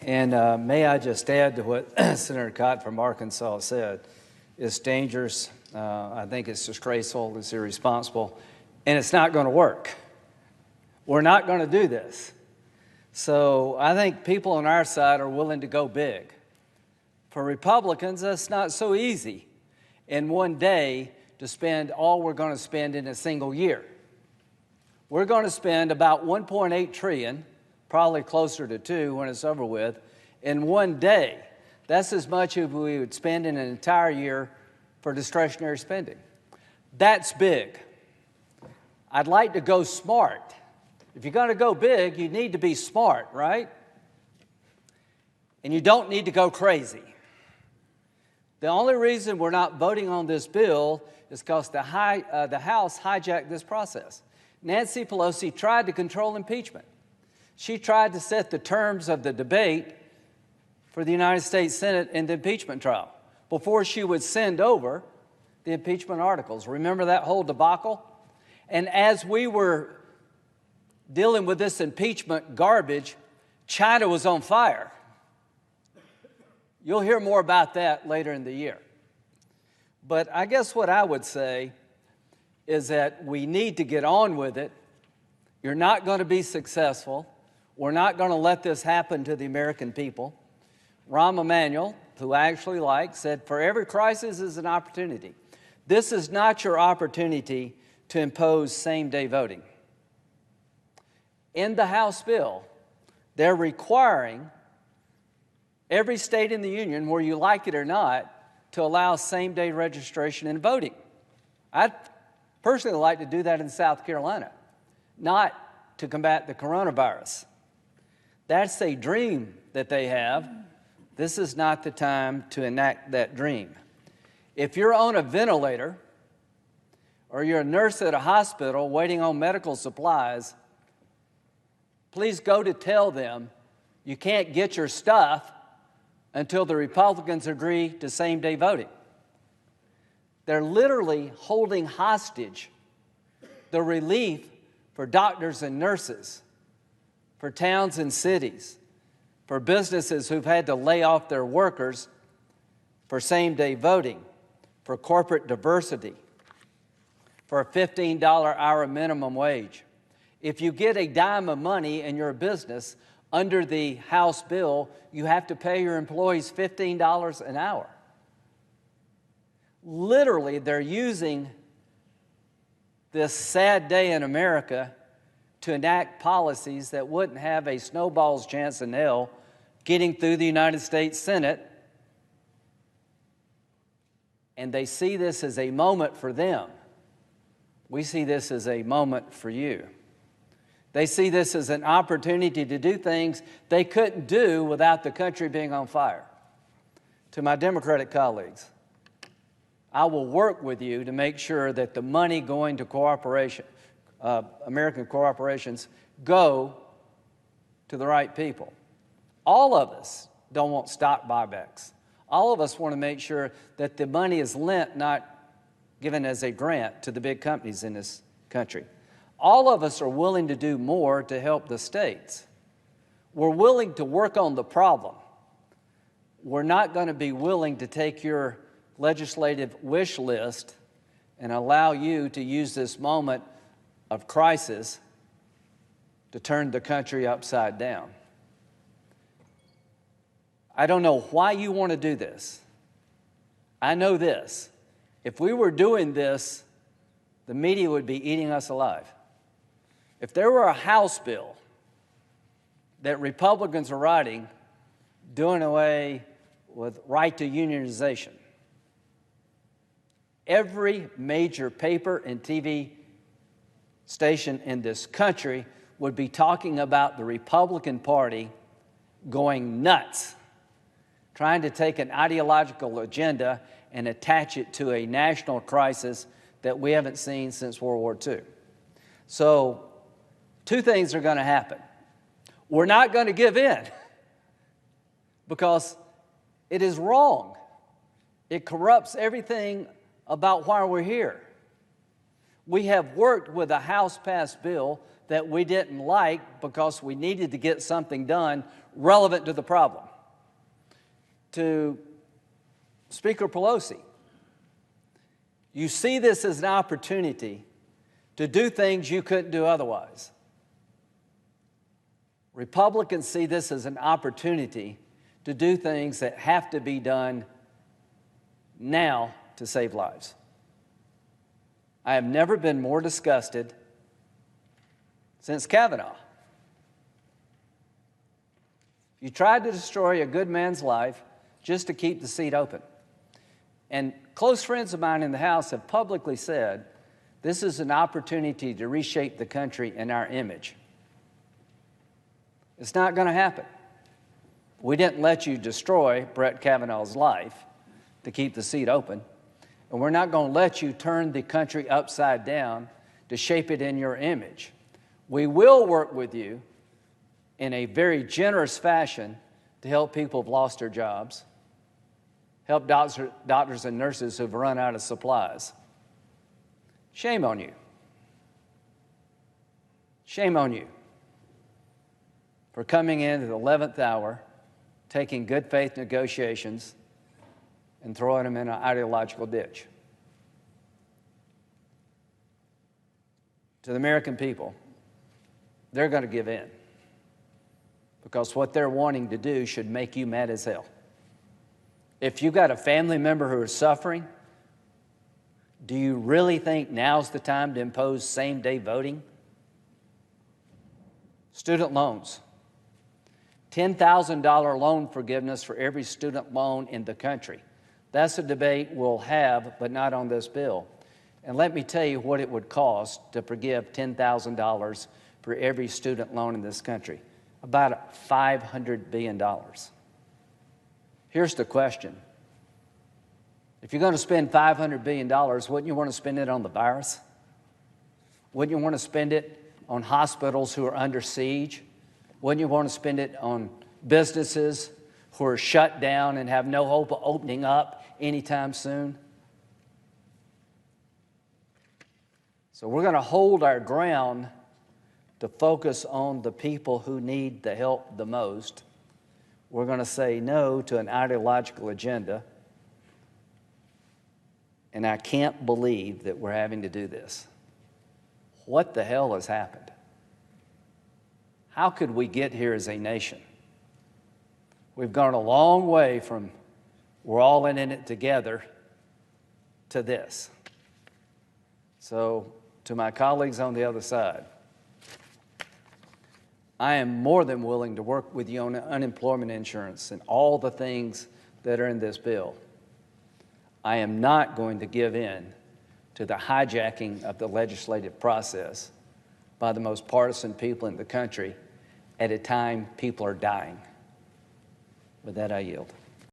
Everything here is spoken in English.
And may I just add to what Senator Cott from Arkansas said. It's dangerous. I think it's disgraceful. It's irresponsible. And it's not going to work. We're not going to do this. So I think people on our side are willing to go big. For Republicans, that's not so easy in one day to spend all we're going to spend in a single year. We're going to spend about $1.8 trillion, probably closer to 2 when it's over with, in one day. That's as much as we would spend in an entire year for discretionary spending. That's big. I'd like to go smart. If you're going to go big, you need to be smart, right? And you don't need to go crazy. The only reason we're not voting on this bill is because the House hijacked this process. Nancy Pelosi tried to control impeachment. She tried to set the terms of the debate for the United States Senate in the impeachment trial before she would send over the impeachment articles. Remember that whole debacle? And as we were dealing with this impeachment garbage, China was on fire. You'll hear more about that later in the year. But I guess what I would say is that we need to get on with it. You're not going to be successful. We're not going to let this happen to the American people. Rahm Emanuel, who I actually like, said, for every crisis is an opportunity. This is not your opportunity to impose same-day voting. In the House bill, they're requiring every state in the union, where you like it or not, to allow same-day registration and voting. I'd personally like to do that in South Carolina, not to combat the coronavirus. That's a dream that they have. This is not the time to enact that dream. If you're on a ventilator or you're a nurse at a hospital waiting on medical supplies, please go to tell them you can't get your stuff until the Republicans agree to same-day voting. They're literally holding hostage the relief for doctors and nurses, for towns and cities, for businesses who've had to lay off their workers, for same-day voting, for corporate diversity, for a $15 hour minimum wage. If you get a dime of money in your business, under the House bill, you have to pay your employees $15 an hour. Literally, they're using this sad day in America to enact policies that wouldn't have a snowball's chance in hell getting through the United States Senate. And they see this as a moment for them. We see this as a moment for you. They see this as an opportunity to do things they couldn't do without the country being on fire. To my Democratic colleagues, I will work with you to make sure that the money going to American corporations go to the right people. All of us don't want stock buybacks. All of us want to make sure that the money is lent, not given as a grant to the big companies in this country. All of us are willing to do more to help the states. We're willing to work on the problem. We're not going to be willing to take your legislative wish list and allow you to use this moment of crisis to turn the country upside down. I don't know why you want to do this. I know this. If we were doing this, the media would be eating us alive. If there were a House bill that Republicans are writing doing away with right to unionization, every major paper and TV station in this country would be talking about the Republican Party going nuts, trying to take an ideological agenda and attach it to a national crisis that we haven't seen since World War II. So, two things are going to happen. We're not going to give in because it is wrong. It corrupts everything about why we're here. We have worked with a House-passed bill that we didn't like because we needed to get something done relevant to the problem. To Speaker Pelosi, you see this as an opportunity to do things you couldn't do otherwise. Republicans see this as an opportunity to do things that have to be done now to save lives. I have never been more disgusted since Kavanaugh. You tried to destroy a good man's life just to keep the seat open. And close friends of mine in the House have publicly said this is an opportunity to reshape the country and our image. It's not going to happen. We didn't let you destroy Brett Kavanaugh's life to keep the seat open, and we're not going to let you turn the country upside down to shape it in your image. We will work with you in a very generous fashion to help people who've lost their jobs, help doctors and nurses who've run out of supplies. Shame on you. Shame on you for coming in at the 11th hour, taking good faith negotiations, and throwing them in an ideological ditch. To the American people, they're going to give in, because what they're wanting to do should make you mad as hell. If you've got a family member who is suffering, do you really think now's the time to impose same-day voting? Student loans. $10,000 loan forgiveness for every student loan in the country. That's a debate we'll have, but not on this bill. And let me tell you what it would cost to forgive $10,000 for every student loan in this country. About $500 billion. Here's the question. If you're going to spend $500 billion, wouldn't you want to spend it on the virus? Wouldn't you want to spend it on hospitals who are under siege? Wouldn't you want to spend it on businesses who are shut down and have no hope of opening up anytime soon? So we're going to hold our ground to focus on the people who need the help the most. We're going to say no to an ideological agenda. And I can't believe that we're having to do this. What the hell has happened? How could we get here as a nation? We've gone a long way from we're all in it together to this. So, to my colleagues on the other side, I am more than willing to work with you on unemployment insurance and all the things that are in this bill. I am not going to give in to the hijacking of the legislative process by the most partisan people in the country at a time people are dying. With that, I yield.